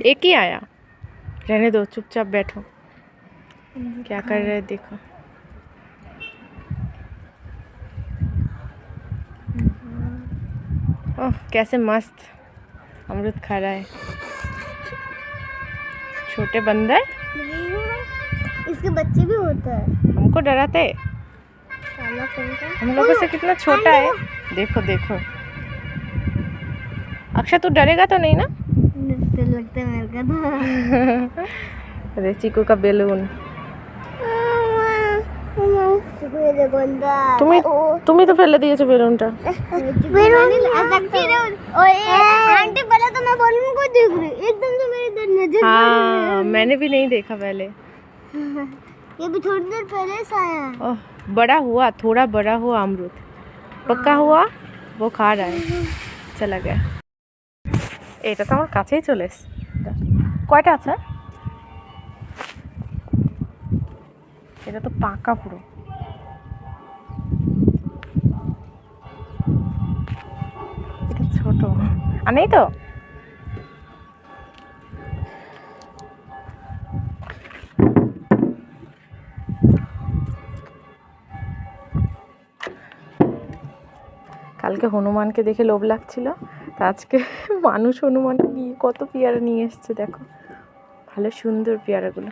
एक ही आया, रहने दो, चुपचाप बैठो। क्या कर रहे हैं देखो। ओह कैसे मस्त अमरूद खा रहा है छोटे बंदर। इसके बच्चे भी होते हैं। हमको डराते, हम लोगों से कितना छोटा है। देखो देखो अक्षय तू डरेगा तो नहीं ना? लगता है मेरे का तो। अरे चीकू का बेलून। তুমি তো ফেলে দিয়েছো বেলুনটা। आंटी पहले तो मैं बलून को देख रही एकदम से मेरी नजर हाँ मैंने भी नहीं देखा पहले। ये भी थोड़ी देर पहले से आया। ओह बड़ा हुआ, थोड़ा बड़ा हुआ अमरूद, पक्का हुआ वो खा रहा है, चला गया। এটা তো আমার কাছেই চলে এসেছে। কয়টা আছে? এটা তো পাকা পুরো। এটা ছোট আর নেই তো। কালকে হনুমানকে দেখে লোভ লাগছিল, তা আজকে মানুষ হনুমানকে নিয়ে কত পেয়ারা নিয়ে এসছে দেখো, ভালো সুন্দর পেয়ারাগুলো।